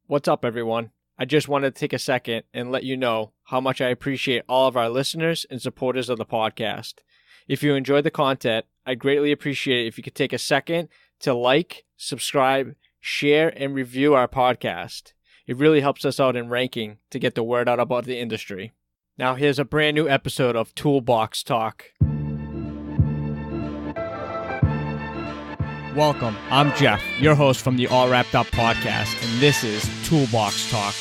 What's up, everyone? I just wanted to take a second and let you know how much I appreciate all of our listeners and supporters of the podcast. If you enjoy the content, I'd greatly appreciate it if you could take a second to like, subscribe, share, and review our podcast. It really helps us out in ranking to get the word out about the industry. Now here's a brand new episode of Toolbox Talk. Welcome, I'm Jeff, your host from the All Wrapped Up podcast, and this is Toolbox Talk.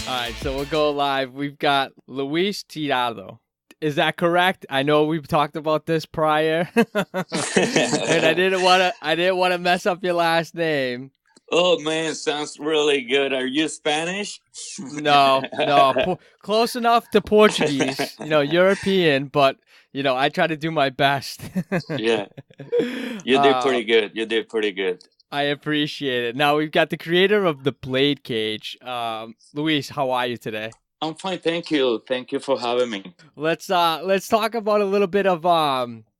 Alright, so we'll go live. We've got Luis Tirado. Is that correct? I know we've talked about this prior, and I didn't want to mess up your last name. Oh man, sounds really good. Are you Spanish? No, close enough to Portuguese. European, but I try to do my best. Yeah, you did pretty good. You did pretty good. I appreciate it. Now we've got the creator of the BladeCage, Luis. How are you today? I'm fine, thank you. Thank you for having me. Let's talk about a little bit of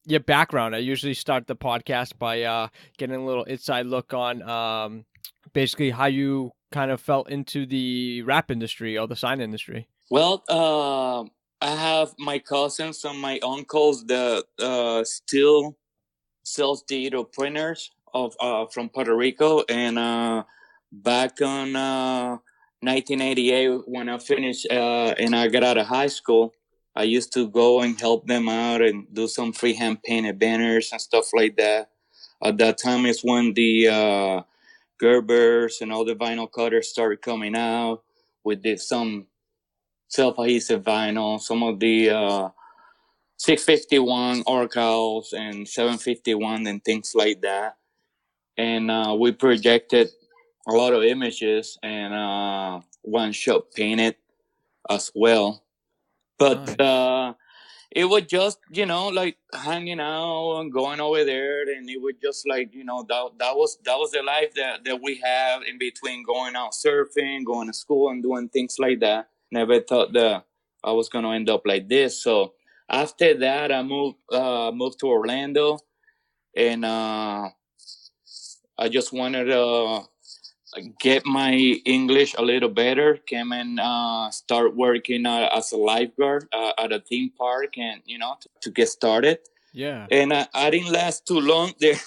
your background. I usually start the podcast by getting a little inside look on basically how you kind of fell into the rap industry or the sign industry. Well, I have my cousins and my uncles that still sells digital printers of from Puerto Rico, and back on 1988 when I finished and I got out of high school, I used to go and help them out and do some freehand painted banners and stuff like that. At that time is when the Gerbers and all the vinyl cutters started coming out with some self-adhesive vinyl, some of the 651 oracles and 751 and things like that. And we projected a lot of images and one shot painted as well. But nice. It was just, like hanging out and going over there. And it was just like, that was the life that we have in between going out surfing, going to school and doing things like that. Never thought that I was going to end up like this. So after that, I moved to Orlando, and I just wanted to get my English a little better. Came and start working as a lifeguard at a theme park, and to get started. Yeah. And I didn't last too long there.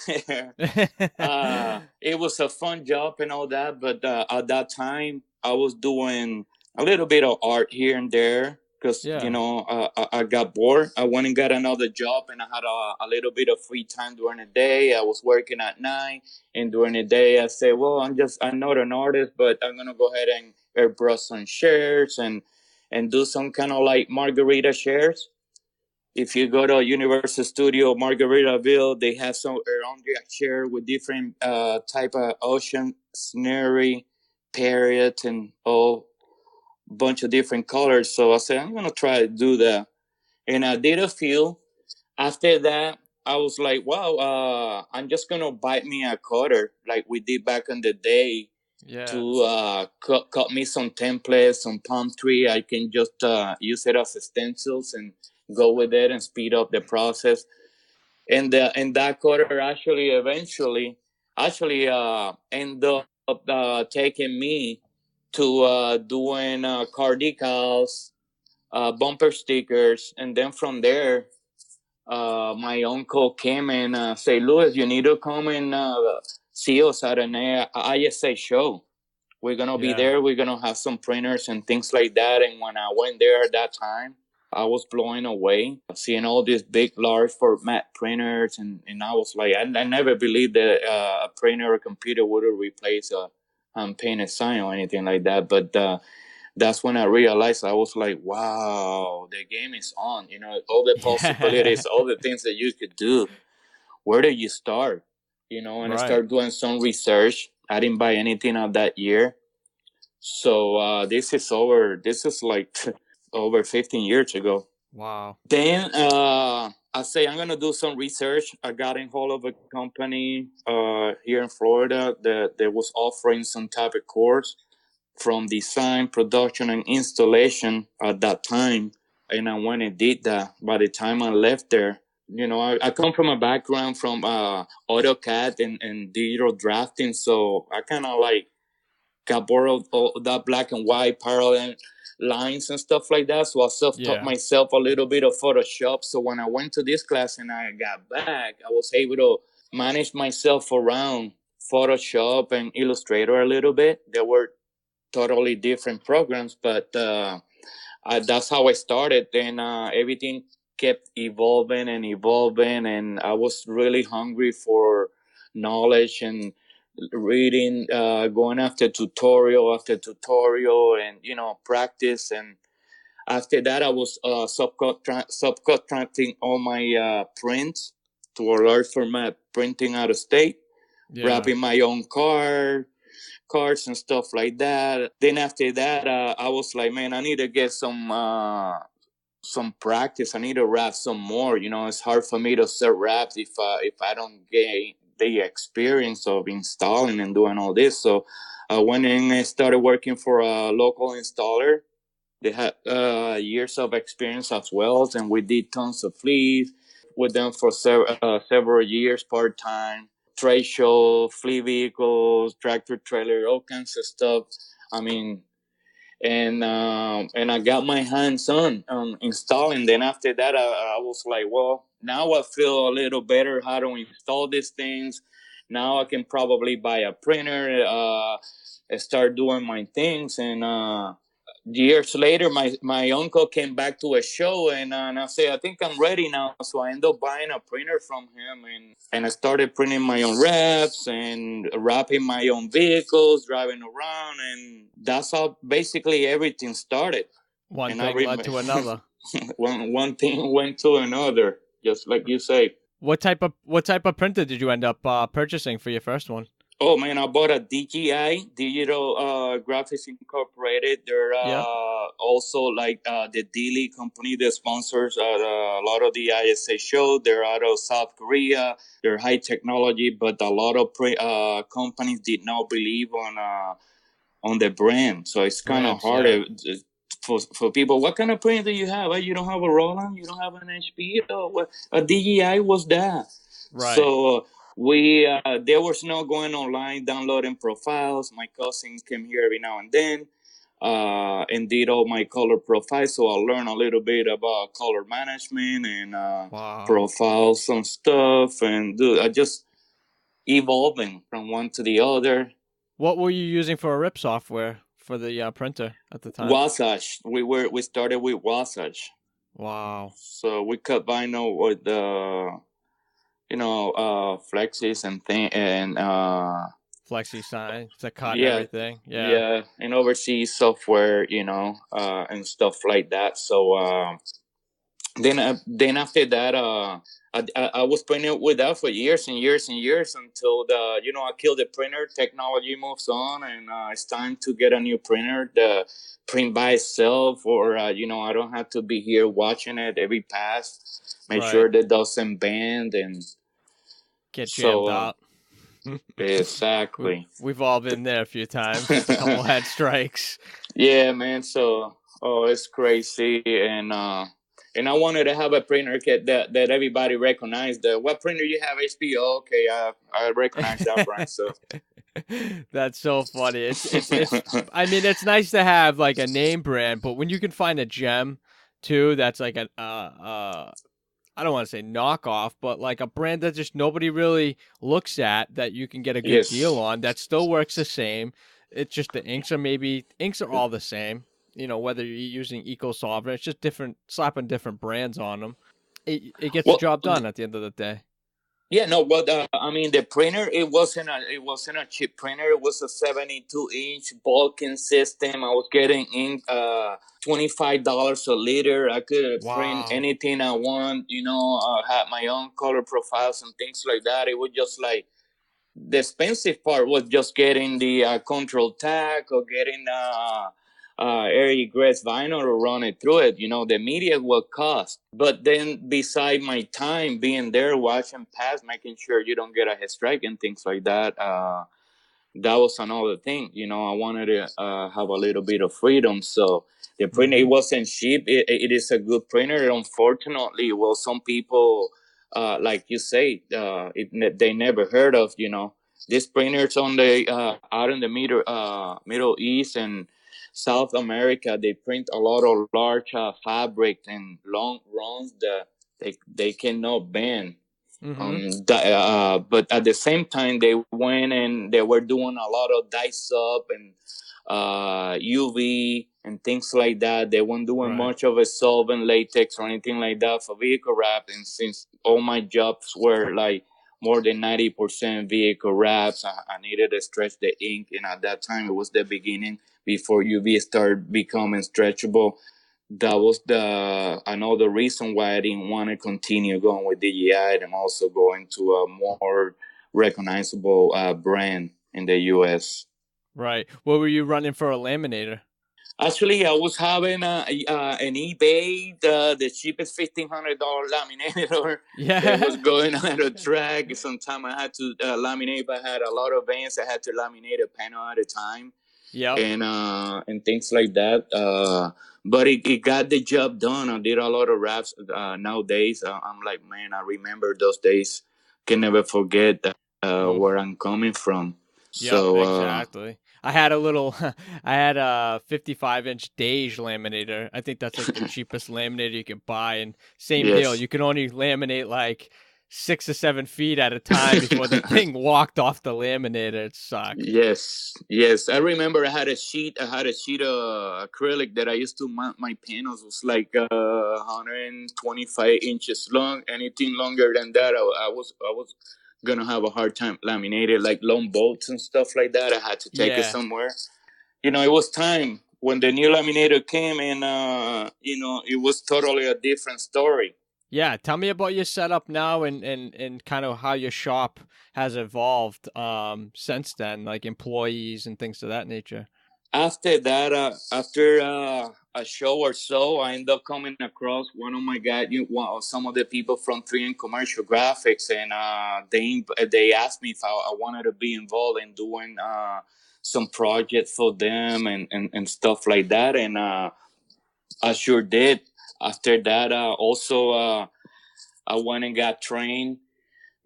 It was a fun job and all that, but at that time I was doing a little bit of art here and there because I got bored. I went and got another job, and I had a little bit of free time during the day. I was working at night, and during the day I said, well, I'm not an artist, but I'm gonna go ahead and airbrush some shirts and do some kind of like margarita shirts. If you go to Universal Studio Margaritaville, they have some around share with different type of ocean scenery, periods, and all bunch of different colors. So I said, I'm gonna try to do that, and I did a few. After that, I was like, wow, I'm just gonna buy me a cutter like we did back in the day. Yeah. To cut me some templates, some palm tree. I can just use it as stencils and go with it and speed up the process. And that cutter actually eventually ended up taking me to doing car decals, bumper stickers, and then from there, my uncle came and said, Louis, you need to come and see us at an ISA show. We're going to be there. We're going to have some printers and things like that. And when I went there at that time, I was blown away seeing all these big, large format printers. And I was like, I never believed that a printer or a computer would replace a painted sign or anything like that. But that's when I realized, I was like, wow, the game is on. All the possibilities, all the things that you could do. Where do you start? And I started doing some research. I didn't buy anything of that year. So this is like over 15 years ago. Wow. Then I say I'm going to do some research. I got in hold of a company here in Florida that was offering some type of course from design, production, and installation at that time. and I went and did that. By the time I left there, I come from a background from AutoCAD and digital drafting, so I kind of like got bored of all that black and white parallel lines and stuff like that. So I self-taught myself a little bit of Photoshop. So when I went to this class and I got back, I was able to manage myself around Photoshop and Illustrator a little bit. They were totally different programs, but that's how I started. Then everything kept evolving and evolving, and I was really hungry for knowledge and reading, going after tutorial, and practice. And after that, I was subcontracting all my prints to a large format printing out of state, wrapping my own cards and stuff like that. Then after that, I was like, man, I need to get some practice. I need to wrap some more. It's hard for me to set wraps if I don't get the experience of installing and doing all this. So I went in and started working for a local installer. They had years of experience as well, and we did tons of fleets with them for several years, part time. Trade show, fleet vehicles, tractor trailer, all kinds of stuff. I mean, and I got my hands on installing. Then after that, I was like, well, now I feel a little better how to install these things. Now I can probably buy a printer, start doing my things. And years later, my uncle came back to a show, and I said, I think I'm ready now. So I ended up buying a printer from him, and I started printing my own wraps and wrapping my own vehicles, driving around, and that's how basically everything started. One thing led to another. one thing went to another, just like you say. What type of printer did you end up purchasing for your first one? Oh man, I bought a DGI, Digital Graphics Incorporated. They're also like the Dealy company that sponsors a lot of the ISA show. They're out of South Korea. They're high technology, but a lot of companies did not believe on the brand. So it's kind of hard for people. What kind of print do you have? You don't have a Roland? You don't have an HP? A DGI was that. Right. So there was no going online downloading profiles. My cousin came here every now and then and did all my color profiles, so I learned a little bit about color management and profiles and stuff, and I just evolving from one to the other. What were you using for a RIP software for the printer at the time? Wasatch. We started with Wasatch. Wow. So we cut vinyl with flexis and flexi sign to cut everything. And overseas software, and stuff like that. So then after that, I was printing with that for years and years and years until I killed the printer. Technology moves on, and it's time to get a new printer. The print by itself, or I don't have to be here watching it every pass. Make sure that doesn't bend and get jammed up. Exactly. We've all been there a few times. A couple head strikes. Yeah, man. So, it's crazy, and I wanted to have a printer kit that everybody recognized. What printer you have? HP. Oh, okay, I recognize that brand. So that's so funny. It's I mean, it's nice to have like a name brand, but when you can find a gem too, that's like an I don't want to say knockoff, but like a brand that just nobody really looks at that you can get a good deal on that still works the same. It's just the inks are all the same. Whether you're using EcoSolver, it's just slapping different brands on them. It gets the job done at the end of the day. Yeah, no, but I mean, the printer, it wasn't a cheap printer. It was a 72-inch bulking system. I was getting ink $25 a liter. I could print anything I want. I had my own color profiles and things like that. It was just like the expensive part was just getting the control tag or getting air egress vinyl to run it through it. The media will cost. But then beside my time being there, watching pass, making sure you don't get a head strike and things like that, that was another thing. I wanted to have a little bit of freedom. So the printer, it Mm-hmm. wasn't cheap. It is a good printer. Unfortunately, well, some people, like you say, they never heard of, these printers on the out in the Middle East and South America. They print a lot of large fabric and long runs that they cannot bend. Mm-hmm. But at the same time, they went and they were doing a lot of dice up and UV and things like that. They weren't doing Right. much of a solvent latex or anything like that for vehicle wrap. And since all my jobs were like more than 90% vehicle wraps, I needed to stretch the ink. And at that time, it was the beginning before UV started becoming stretchable. That was the another reason why I didn't want to continue going with DJI and also going to a more recognizable brand in the US. Right. What were you running for a laminator? Actually, I was having an eBay, the cheapest $1,500 laminator that was Yeah. going on a track. Sometimes I had to laminate. If I had a lot of vans, I had to laminate a panel at a time. Yep. And things like that. But it got the job done. I did a lot of raps. Nowadays, I'm like, man, I remember those days. Can never forget Oof. where I'm coming from. Yep, So exactly. I had a little, I had a 55-inch Dage laminator. I think that's like the cheapest laminator you can buy. And same deal, yes. you can only laminate like 6 or 7 feet at a time before the thing walked off the laminator. It sucked. Yes. I remember I had a sheet of acrylic that I used to mount my panels. It was like 125 inches long. Anything longer than that, I was gonna have a hard time laminated, like long bolts and stuff like that. I had to take it Yeah. somewhere. It was time when the new laminator came, and it was totally a different story. Yeah. Tell me about your setup now and kind of how your shop has evolved since then, like employees and things of that nature. After that, after a show or so, I ended up coming across one of my guys, some of the people from 3M Commercial Graphics, and they asked me if I wanted to be involved in doing some projects for them and stuff like that, and I sure did. After that, also I went and got trained,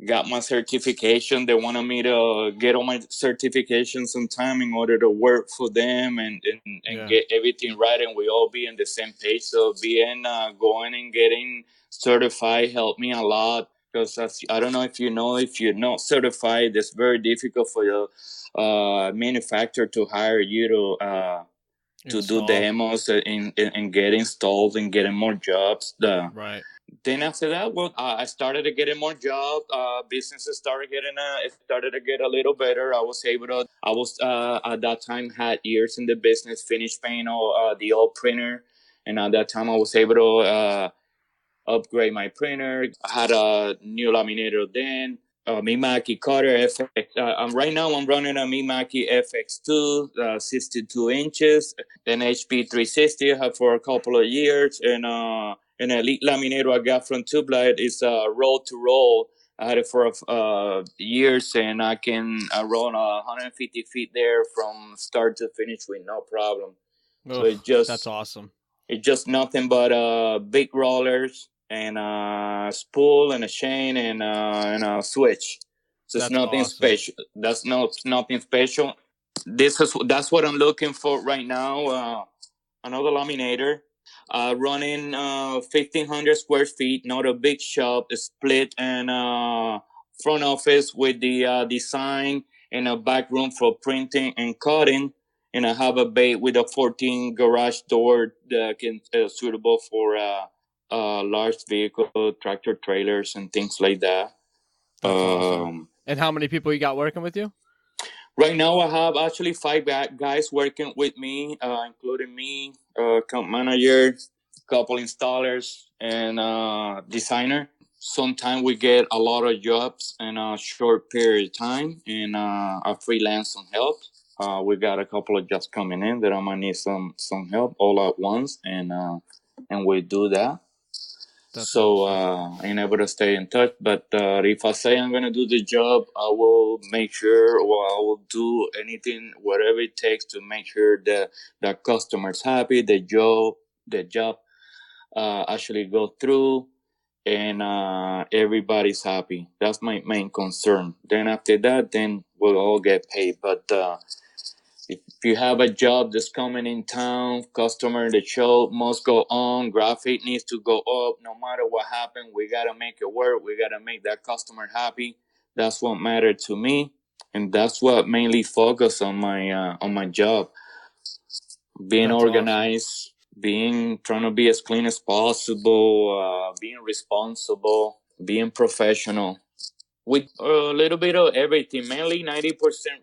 got my certification. They wanted me to get all my certifications on time in order to work for them and Yeah. get everything right, and we all be on the same page. So being going and getting certified helped me a lot, because I don't know if you're not certified, it's very difficult for the manufacturer to hire you to do Install. demos and get installed and getting more jobs. Right. Then after that, well, I started to get more job. Businesses started it started to get a little better. I was able to. I was at that time had years in the business, finished paying all the old printer, and at that time I was able to upgrade my printer. I had a new laminator then. Mimaki Cutter FX. Right now I'm running a Mimaki FX2, 62 inches. Then HP 360 I have for a couple of years, and an Elite laminator I got from TubeLight is roll to roll. I had it for years, and I can roll 150 feet there from start to finish with no problem. So Oof, that's awesome. it's just nothing but big rollers and a spool and a chain and a switch. So it's That's nothing awesome. special. That's nothing special. That's what I'm looking for right now. Another laminator, running 1,500 square feet, not a big shop, a split and front office with the design and a back room for printing and cutting. And I have a bay with a 14 garage door that can suitable for large vehicle, tractor trailers, and things like that. That's awesome. Um, And how many people you got working with you? Right now, I have actually five guys working with me, including me, account manager, couple installers, and designer. Sometimes we get a lot of jobs in a short period of time, and I freelance some help. We got a couple of jobs coming in that I might need some help all at once, and we do that. That's So awesome. I'm able to stay in touch. But if I say I'm gonna do the job, I will make sure, or I will do anything, whatever it takes to make sure that the customer's happy, the job actually go through, and everybody's happy. That's my main concern. Then after that, then we'll all get paid. But if you have a job that's coming in town, customer, the show must go on, graphic needs to go up. No matter what happened, we gotta make it work. We gotta make that customer happy. That's what mattered to me, and that's what mainly focus on my job. Being That's awesome. organized, being trying to be as clean as possible, being responsible, being professional. We do a little bit of everything, mainly 90%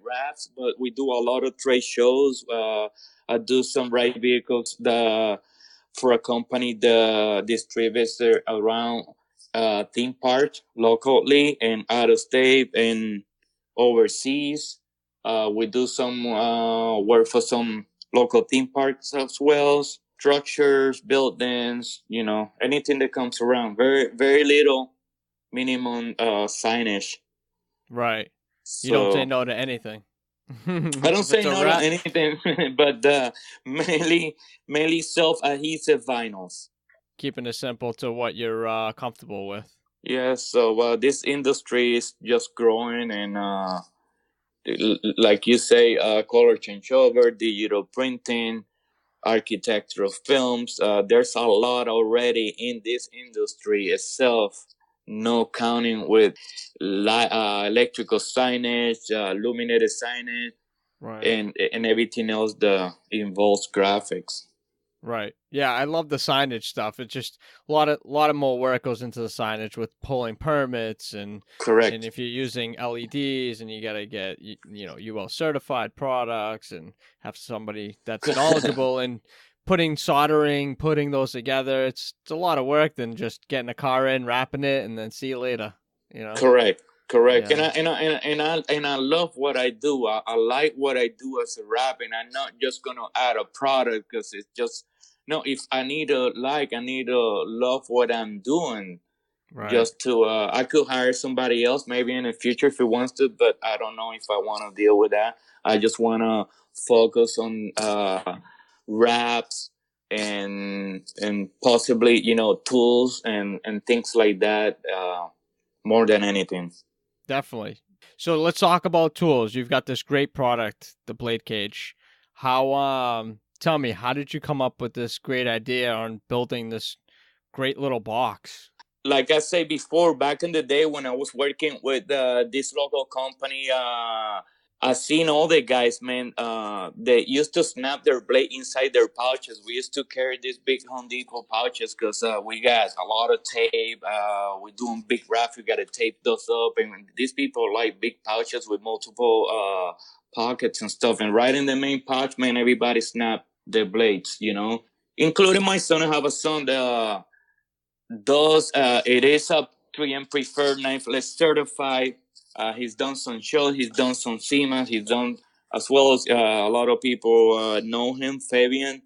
wraps, but we do a lot of trade shows. I do some ride vehicles for a company that distributes around theme parks locally and out of state and overseas. We do some work for some local theme parks as well, structures, buildings, anything that comes around. Very, very little minimum signage. Right. You don't say So no to anything. I don't If it's say a no to wrap, anything, but mainly self adhesive vinyls. keeping it simple to what you're comfortable with. Yeah. So this industry is just growing, and like you say, color changeover, digital printing, architectural films. There's a lot already in this industry itself. No counting with electrical signage, illuminated signage, Right. and everything else that involves graphics. Right. Yeah, I love the signage stuff. It's just a lot of more work goes into the signage with pulling permits and Correct. if you're using LEDs and you got to get UL certified products and have somebody that's knowledgeable and putting those together. It's a lot of work than just getting a car in, wrapping it and then see you later, you know. Correct. Correct. And Yeah. I love what I do. I like what I do as a rap, and I'm not just gonna add a product because it's just no. If I need to I need to love what I'm doing. Right. Just to I could hire somebody else maybe in the future if he wants to, but I don't know if I want to deal with that. I just want to focus on raps and possibly tools and things like that more than anything. Definitely. So let's talk about tools. You've got this great product, the BladeCage. How tell me, how did you come up with this great idea on building this great little box? Like I said before, back in the day when I was working with this local company, I seen all the guys, man. They used to snap their blade inside their pouches. We used to carry these big Home Depot pouches because we got a lot of tape. We're doing big wraps. We got to tape those up, and these people like big pouches with multiple pockets and stuff. And right in the main pouch, man, everybody snap their blades. Including my son. I have a son that does it is a 3M preferred knifeless certified. He's done some shows, he's done some SEMAs, he's done as well as a lot of people know him, Fabian,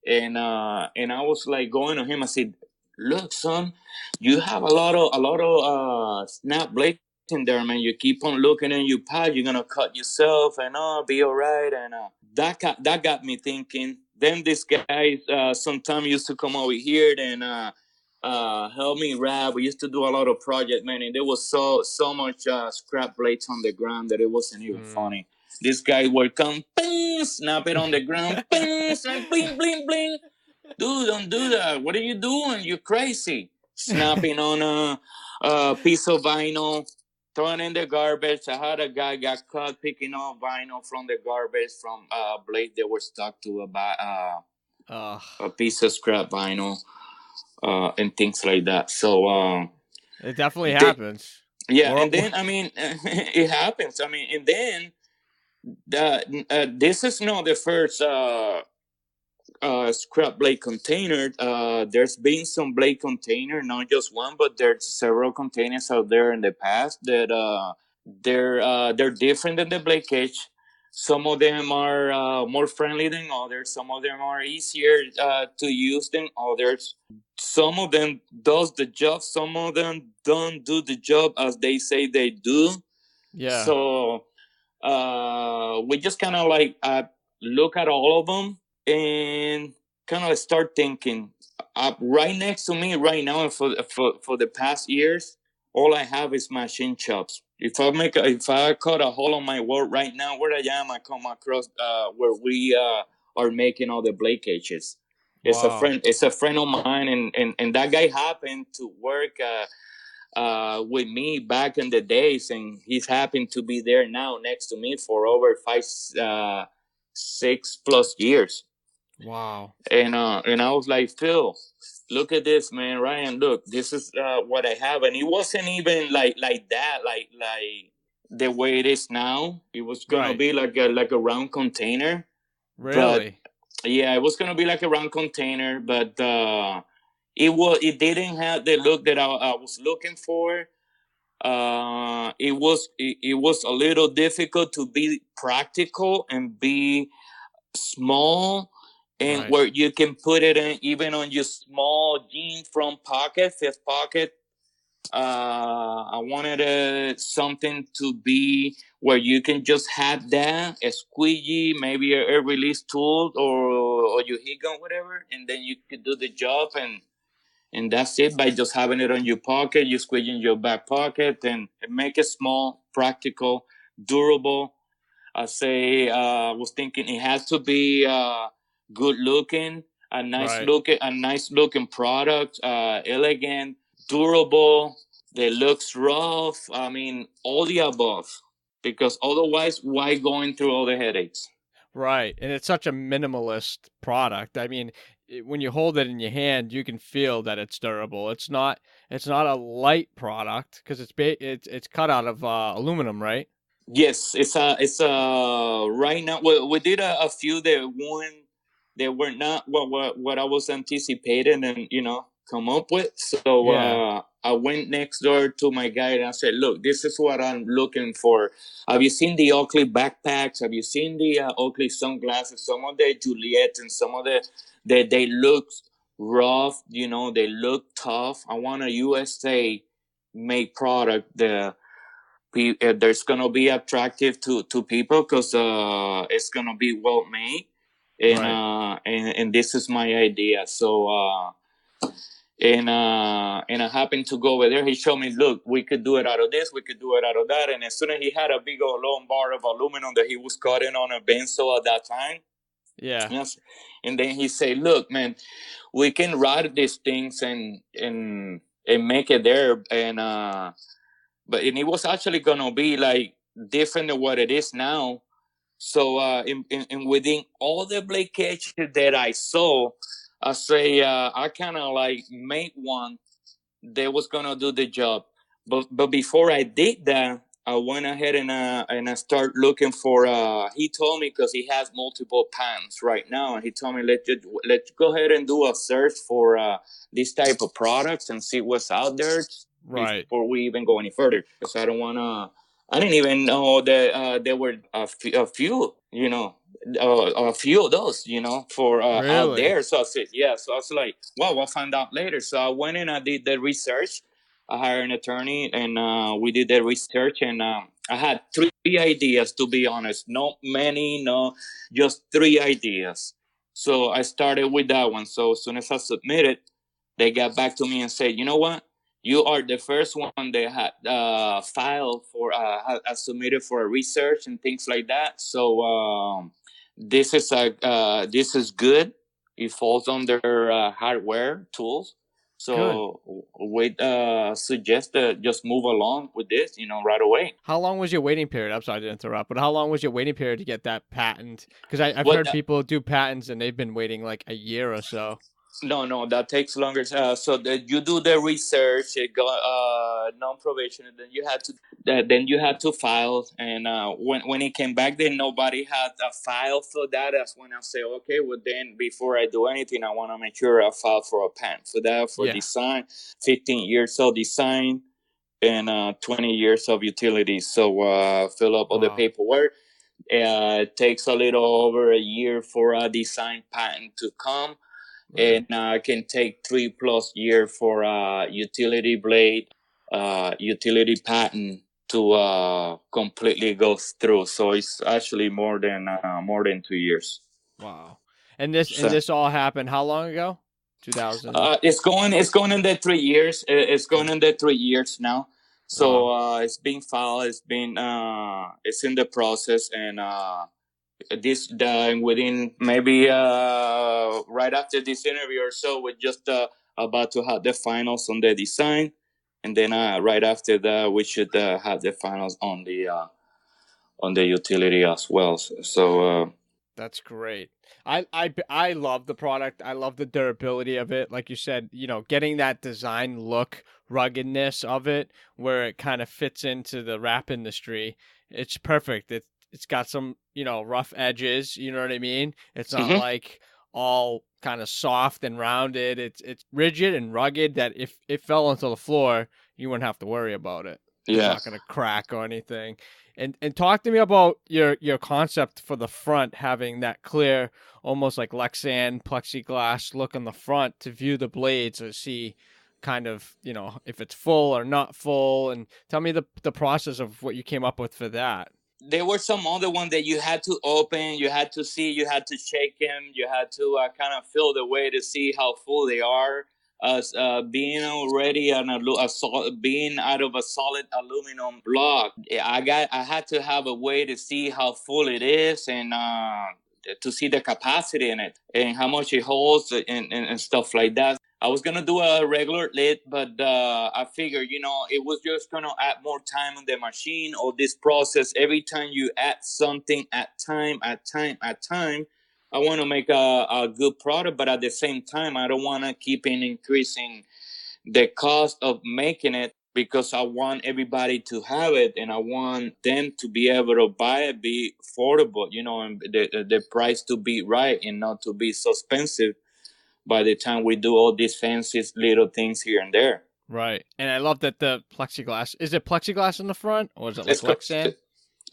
and I was like going to him. I said, "Look, son, you have a lot of snap blades in there, man. You keep on looking in your pad, you're gonna cut yourself, and be all right." And that got me thinking. Then this guy sometimes used to come over here and help me rap. We used to do a lot of project, man, and there was so much scrap plates on the ground that it wasn't even Mm. funny. This guy would come, bing, snap it on the ground, bing, snap, bling, bling, bling. Dude, don't do that. What are you doing? You're crazy. Snapping on a piece of vinyl, throwing in the garbage. I had a guy got caught picking up vinyl from the garbage from a blade that were stuck to uh, a piece of scrap vinyl and things like that. So, it definitely they, happens. yeah, We're, and then I mean, it happens. I mean, and then this is not the first scrap blade container. There's been some blade container, not just one, but there's several containers out there in the past that they're different than the blade cage. Some of them are more friendly than others. Some of them are easier to use than others. Some of them does the job. Some of them don't do the job as they say they do. Yeah. So we just kind of like look at all of them and kind of start thinking. Right next to me right now, and for the past years, all I have is machine chops. If I cut a hole on my wall right now where I am, I come across where we are making all the blade cages. Wow. It's a friend of mine, and that guy happened to work with me back in the days, and he's happened to be there now next to me for over 6+ years. Wow. And I was like, Phil, look at this, man. Ryan, look, this is what I have. And it wasn't even like that, like the way it is now. It was gonna Right. be like a round container. But Really? yeah, it was gonna be like a round container, but it didn't have the look that I was looking for. It was a little difficult to be practical and be small, and Right. where you can put it in even on your small jean front pocket, fifth pocket. I wanted something to be where you can just have that a squeegee, maybe a release tool, or your heat gun, whatever, and then you could do the job, and that's it. By just having it on your pocket, you squeeze in your back pocket, and make it small, practical, durable. I was thinking it has to be good looking, Right. a nice looking product, elegant, durable. That looks rough. I mean, all the above. Because otherwise, why going through all the headaches? Right. And it's such a minimalist product. I mean, when you hold it in your hand, you can feel that it's durable. It's not a light product because it's cut out of aluminum, right? Yes, it's right now. We did a few that were not what I was anticipating, and come up with. So Yeah. I went next door to my guy and I said, "Look, this is what I'm looking for. Have you seen the Oakley backpacks? Have you seen the Oakley sunglasses? Some of the Juliet and some of they look rough. They look tough. I want a USA made product. There's gonna be attractive to people because it's gonna be well made, Right. and this is my idea. So and I happened to go over there. He showed me, look, we could do it out of this, we could do it out of that, and as soon as he had a big old long bar of aluminum that he was cutting on a benzo at that time. Yeah. Yes. And then he said, look, man, we can ride these things and make it there, and it was actually gonna be like different than what it is now. So in within all the blade cages that I saw, I kind of like made one that was gonna do the job. But before I did that, I went ahead and I start looking for. He told me because he has multiple pans right now, and he told me let's go ahead and do a search for this type of products and see what's out there Right. before we even go any further. Because I don't wanna. I didn't even know that there were a few, a few of those, for out Really? there. So I said, yeah. So I was like, well, we'll find out later. So I went and I did the research. I hired an attorney, and we did the research. And I had three ideas, to be honest. Not many, no, just three ideas. So I started with that one. So as soon as I submitted, they got back to me and said, you know what? You are the first one that had filed for, submitted for a research and things like that. So this is good. It falls under hardware tools. Good. So we suggest that just move along with this, right away. How long was your waiting period? I'm sorry to interrupt, but how long was your waiting period to get that patent? Because I've What heard people do patents and they've been waiting like a year or so. No, that takes longer. So that you do the research, it got non-probation, and then you had to file. And when it came back, then nobody had a file for that. That's when I say, okay, well then before I do anything, I want to make sure I file for a patent for that, for Yeah. design, 15 years of design, and 20 years of utility. So fill up all the Wow. paperwork. It takes a little over a year for a design patent to come, and it can take 3+ years for a utility blade, utility patent to completely go through. So it's actually more than 2 years. Wow. And this So, all happened how long ago? 2000. it's going in the 3 years. It's going in the 3 years now. So Wow. it's being filed. It's in the process, and this within maybe right after this interview or so, we're just about to have the finals on the design, and then right after that, we should have the finals on the utility as well. So That's great. I love the product. I love the durability of it. Like you said, getting that design look, ruggedness of it, where it kind of fits into the rap industry. It's perfect. It's got some, rough edges, you know what I mean? It's not mhm. like all kind of soft and rounded. It's rigid and rugged that if it fell onto the floor, you wouldn't have to worry about it. It's Yeah. not going to crack or anything. And talk to me about your concept for the front, having that clear, almost like Lexan plexiglass look on the front to view the blades or see kind of, if it's full or not full. And tell me the process of what you came up with for that. There were some other one that you had to open, you had to see, you had to shake them, you had to kind of feel the way to see how full they are. As being already being out of a solid aluminum block, I had to have a way to see how full it is, and to see the capacity in it and how much it holds, and stuff like that. I was gonna do a regular lid, but I figured, it was just gonna add more time on the machine or this process. Every time you add something at time, I want to make a good product, but at the same time, I don't want to keep in increasing the cost of making it, because I want everybody to have it, and I want them to be able to buy it, be affordable, and the price to be right and not to be so expensive by the time we do all these fancy little things here and there. Right. And I love that the plexiglass, is it plexiglass in the front or is it like It's co- Lexan?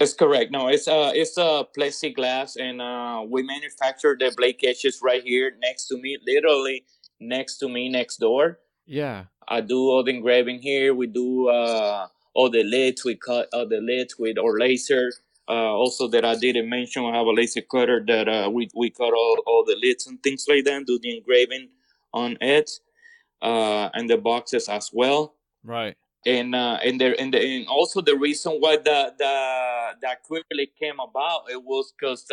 it's correct. No, it's a plexiglass, and we manufacture the blade cages right here next to me, literally next to me, next door. Yeah. I do all the engraving here. We do all the lids. We cut all the lids with our laser. Also, that I didn't mention, I have a laser cutter that we cut all the lids and things like that. Do the engraving on it, and the boxes as well. Right. And also the reason why the acrylic came about, it was because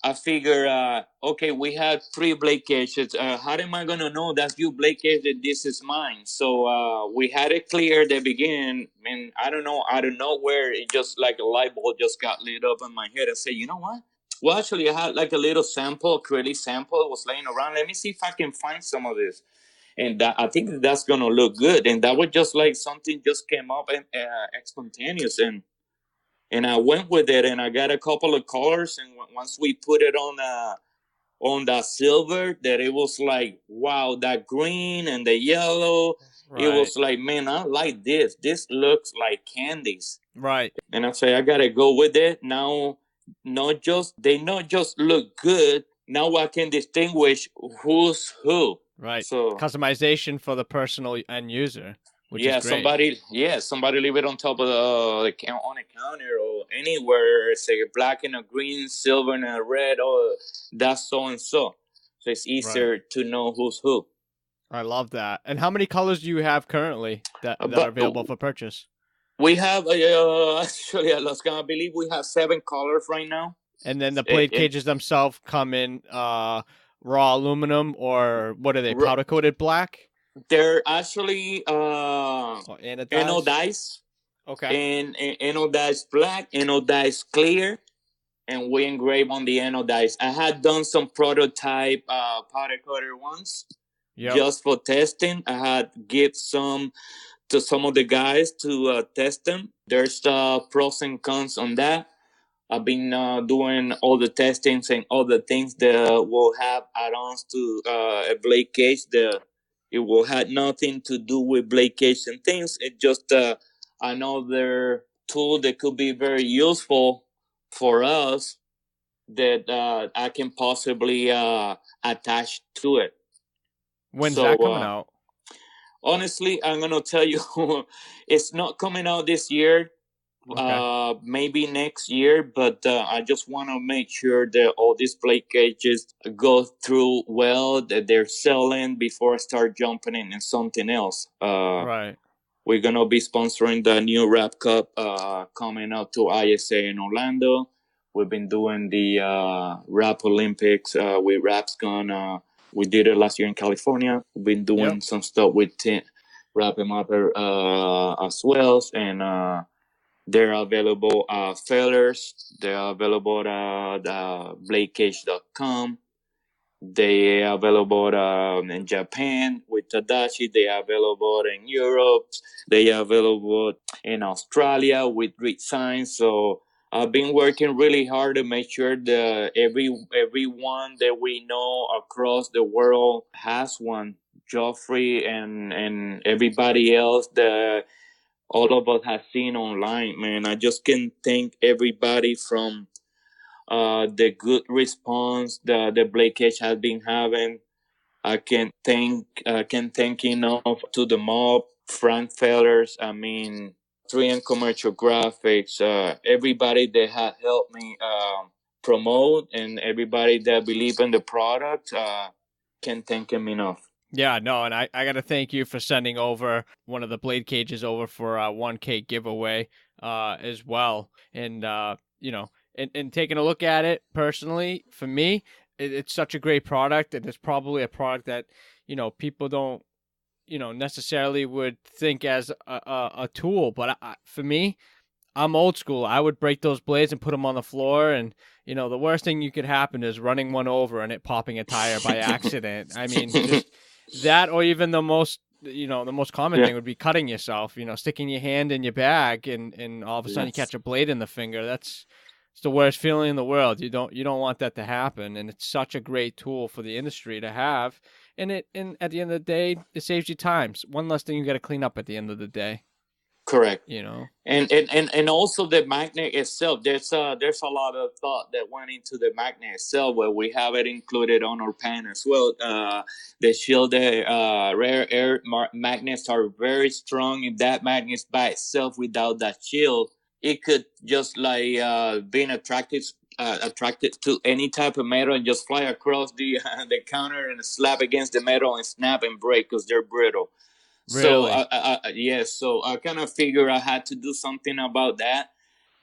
I figure, okay, we have 3 BladeCages. How am I gonna know that's you BladeCage that this is mine? So we had it clear at the beginning, and I don't know, out of nowhere, it just like a light bulb just got lit up in my head. I said, you know what? Well, actually, I had like a little sample, acrylic sample, it was laying around. Let me see if I can find some of this, and that, I think that's gonna look good. And that was just like something just came up and spontaneous, and I went with it, and I got a couple of colors, and once we put it on the silver, that it was like, wow, that green and the yellow, it Right. was like, man, I like this looks like candies. Right. And I say, I gotta go with it now. Not just look good, now I can distinguish who's who. Right. So Customization for the personal end user, which is great. somebody leave it on top of on a counter or anywhere, say black and a green, silver and a red, or that's so and so. So it's Right. easier to know who's who. I love that. And how many colors do you have currently that are But available for purchase? we have actually, I was gonna believe we have 7 colors right now. And then the blade cages themselves come in raw aluminum, or what are they, powder coated black? They're actually Or anodized? anodized, Okay. and anodized black, anodized clear, and we engrave on the anodized. I had done some prototype powder coater ones, Yep. just for testing. I had give some to some of the guys to test them. There's pros and cons on that. I've been doing all the testings and all the things that will have add-ons to a blade cage. It will have nothing to do with blade cage and things. It's just another tool that could be very useful for us that I can possibly attach to it. When's So that coming out? honestly, I'm gonna tell you, it's not coming out this year. Okay. Maybe next year, but I just want to make sure that all these blade cages go through well, that they're selling before I start jumping in something else. Right. We're gonna be sponsoring the new Rap Cup coming out to ISA in Orlando. We've been doing the Rap Olympics with Rap's Gun. We did it last year in California. We've been doing some stuff with Rap and Mapper as well, and they're available failures. They're available at BladeCage.com. They are available in Japan with Tadashi. They are available in Europe. They are available in Australia with Read Signs. So I've been working really hard to make sure that everyone that we know across the world has one. Joffrey and everybody else that all of us have seen online, man. I just can thank everybody from the good response the Blade Cage has been having. I can thank enough to the mob, Frank Fellers. I mean, 3M Commercial Graphics, everybody that has helped me promote, and everybody that believe in the product. Can thank him enough. Yeah, no, and I got to thank you for sending over one of the blade cages over for a 1K giveaway as well. And, and taking a look at it personally, for me, it's such a great product. And it's probably a product that, people don't, necessarily would think as a tool. But for me, I'm old school. I would break those blades and put them on the floor, and the worst thing you could happen is running one over and it popping a tire by accident. I mean, just that, or even the most common thing would be cutting yourself. Sticking your hand in your bag, and all of a sudden you catch a blade in the finger. It's the worst feeling in the world. You don't want that to happen, and it's such a great tool for the industry to have. And at the end of the day, it saves you time. One less thing you got to clean up at the end of the day. Correct. And also the magnet itself. There's a lot of thought that went into the magnet itself, where we have it included on our pan as well. The shielded rare air magnets are very strong. If that magnet by itself without that shield, it could just like being attracted to any type of metal and just fly across the the counter and slap against the metal and snap and break because they're brittle. So Really? so I kind of figured I had to do something about that,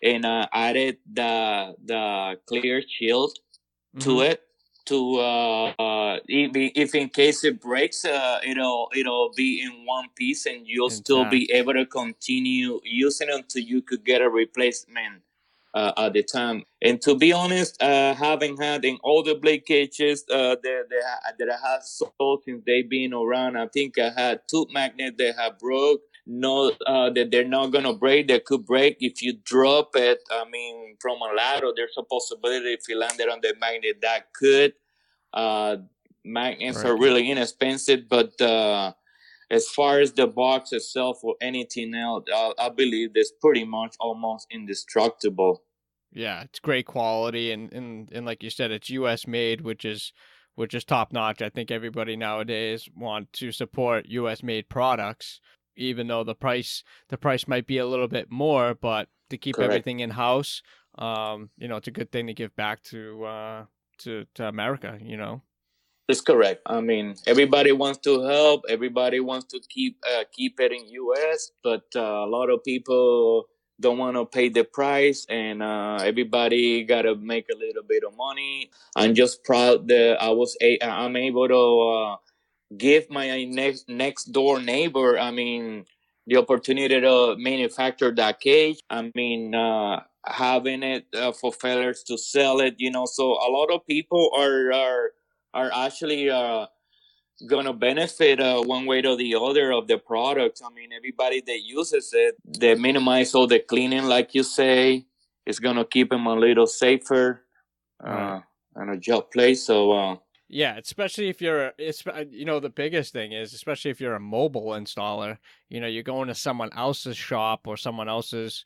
and added the clear shield to it to if in case it breaks, it'll be in one piece, and you'll still be Intact. able to continue using it until you could get a replacement at the time. And to be honest, having had in all the blade cages that I have sold since they've been around, I think I had two magnets that have broke. No, that they're not gonna break. They could break if you drop it. I mean, from a ladder, there's a possibility if you landed on the magnet that could. Uh, Magnets are really inexpensive, but as far as the box itself or anything else, I believe it's pretty much almost indestructible. Yeah, it's great quality, and like you said, it's U.S. made, which is top notch. I think everybody nowadays want to support U.S. made products, even though the price might be a little bit more, but to keep everything in house, it's a good thing to give back to America. It's correct. I mean, everybody wants to help. Everybody wants to keep it in U.S., but a lot of people don't want to pay the price, and everybody got to make a little bit of money. I'm just proud that I'm able to give my next door neighbor, I mean, the opportunity to manufacture that cage. I mean, having it for fellas to sell it, so a lot of people are actually gonna benefit one way or the other of the product. I mean, everybody that uses it, they minimize all the cleaning, like you say. It's gonna keep them a little safer Right. on a job place. So Yeah, especially if the biggest thing is, especially if you're a mobile installer, you're going to someone else's shop or someone else's,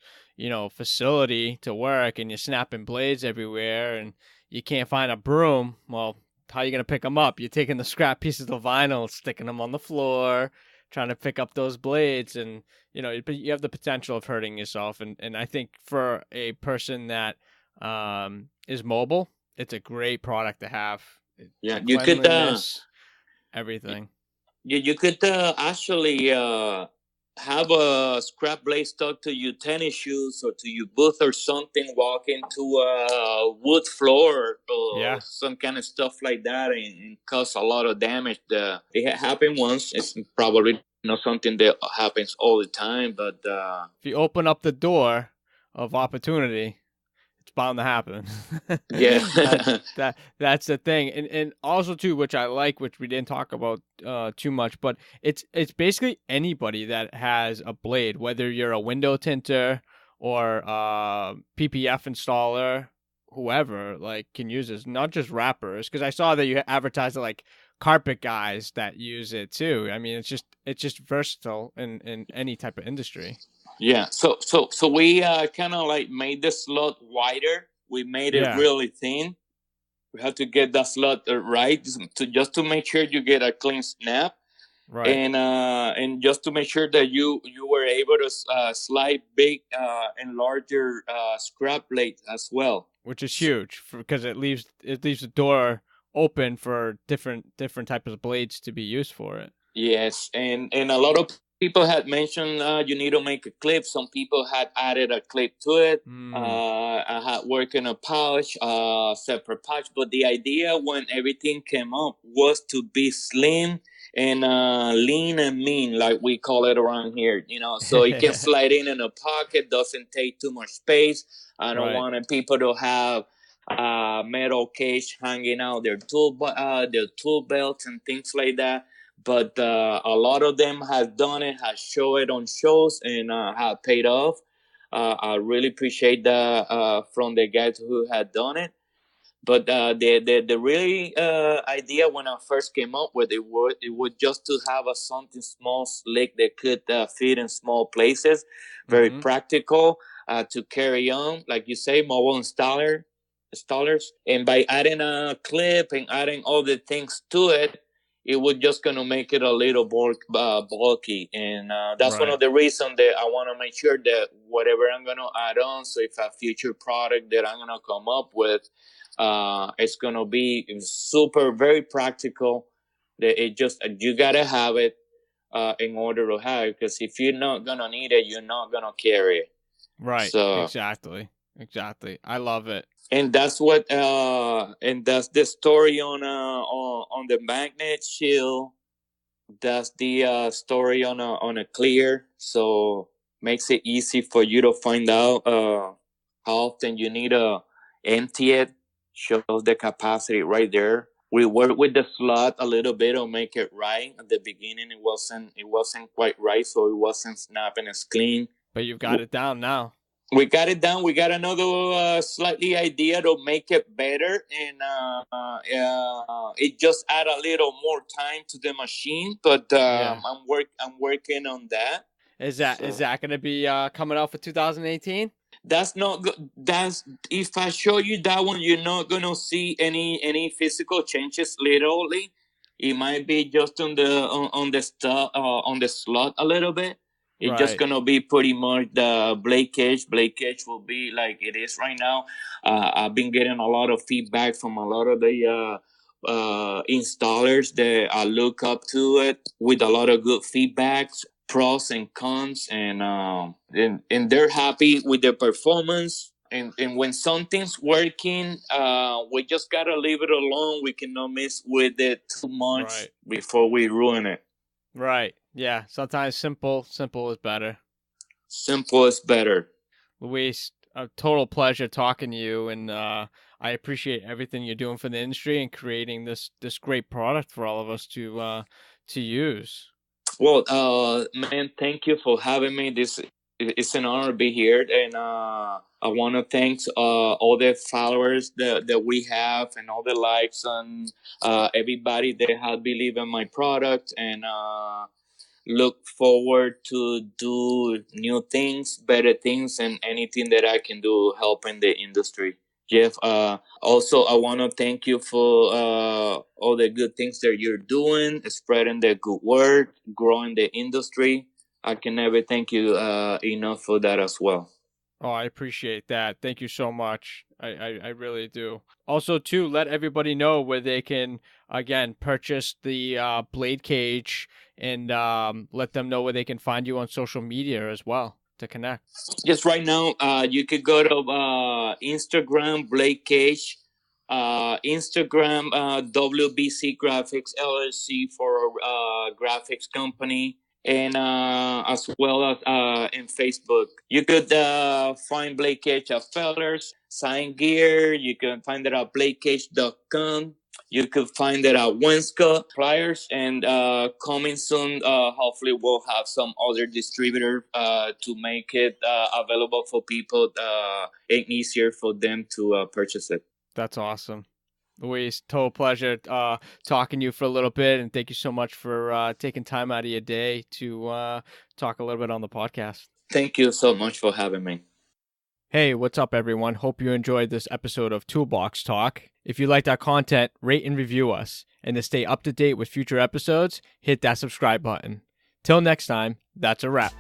facility to work, and you're snapping blades everywhere and you can't find a broom. Well, how are you going to pick them up? You're taking the scrap pieces of vinyl, sticking them on the floor, trying to pick up those blades, and, you have the potential of hurting yourself. And I think for a person that is mobile, it's a great product to have. Yeah, The cleanliness, everything. you could actually have a scrap blade stuck to your tennis shoes or to your boot or something, walk into a wood floor or Yeah. some kind of stuff like that, and cause a lot of damage. It happened once. It's probably not something that happens all the time, but If you open up the door of opportunity, it's bound to happen. yeah. That's the thing. And also too, which I like, which we didn't talk about too much, but it's basically anybody that has a blade, whether you're a window tinter or PPF installer, whoever like can use this, not just rappers, because I saw that you advertised like carpet guys that use it too. I mean, it's just versatile in any type of industry. Yeah, so we kind of like made the slot wider. We made it Yeah. really thin. We have to get that slot right just to make sure you get a clean snap, Right. And just to make sure that you were able to slide big and larger scrap blades as well. Which is huge because it leaves the door open for different types of blades to be used for it. Yes, and a lot of people had mentioned you need to make a clip. Some people had added a clip to it. I had worked in a pouch, separate pouch. But the idea when everything came up was to be slim and lean and mean, like we call it around here. So it can slide in a pocket, doesn't take too much space. I don't Right. want people to have metal cage hanging out their tool belts and things like that. But a lot of them has done it, has shown it on shows, and have paid off. I really appreciate that from the guys who had done it. But the really idea when I first came up with it was just to have a something small, slick that could fit in small places, very practical to carry on, like you say, mobile installers. And by adding a clip and adding all the things to it, it was just going to make it a little bulky. And that's one Right. of the reasons that I want to make sure that whatever I'm going to add on, so if a future product that I'm going to come up with, it's going to be super, very practical. That it just, you got to have it in order to have it. Because if you're not going to need it, you're not going to carry it. Right. So, Exactly. I love it. and that's what and that's the story on the magnet shield. That's the story on a clear, so makes it easy for you to find out how often you need to empty it. Shows the capacity right there. We worked with the slot a little bit to make it right. At the beginning it wasn't quite right, so it wasn't snapping as clean. But you've got it down now. We got it done. We got another slightly idea to make it better, and it just add a little more time to the machine. But Yeah. I'm working on that. Is that going to be coming out for 2018? That's not good. That's if I show you that one, you're not gonna see any physical changes. Literally, it might be just on the slot a little bit. It's just Right. gonna be pretty much the blade cage. Blade cage will be like it is right now. I've been getting a lot of feedback from a lot of the installers that I look up to it with a lot of good feedbacks, pros and cons, and they're happy with the performance. And when something's working, we just gotta leave it alone. We cannot mess with it too much before we ruin it. Right. Yeah. Sometimes simple is better. Simple is better. Luis, a total pleasure talking to you, and I appreciate everything you're doing for the industry and creating this great product for all of us to use. Well, man, thank you for having me. This it's an honor to be here, and I want to thank all the followers that we have, and all the likes, and everybody that has believed in my product, and look forward to do new things, better things, and anything that I can do helping the industry. Jeff, also I want to thank you for all the good things that you're doing, spreading the good word, growing the industry. I can never thank you enough for that as well. Oh, I appreciate that. Thank you so much. I really do. Also, too, let everybody know where they can, again, purchase the BladeCage, and let them know where they can find you on social media as well to connect. Just right now, you could go to Instagram, BladeCage, Instagram, WBC Graphics LLC for graphics company, and as well as in Facebook. You could find BladeCage at Fellers, Sign Gear. You can find it at BladeCage.com. You could find it at Wenska Pliers, and coming soon, hopefully we'll have some other distributor to make it available for people and easier for them to purchase it. That's awesome. Luis, total pleasure talking to you for a little bit, and thank you so much for taking time out of your day to talk a little bit on the podcast. Thank you so much for having me. Hey, what's up, everyone? Hope you enjoyed this episode of Toolbox Talk. If you liked our content, rate and review us. And to stay up to date with future episodes, hit that subscribe button. Till next time, that's a wrap.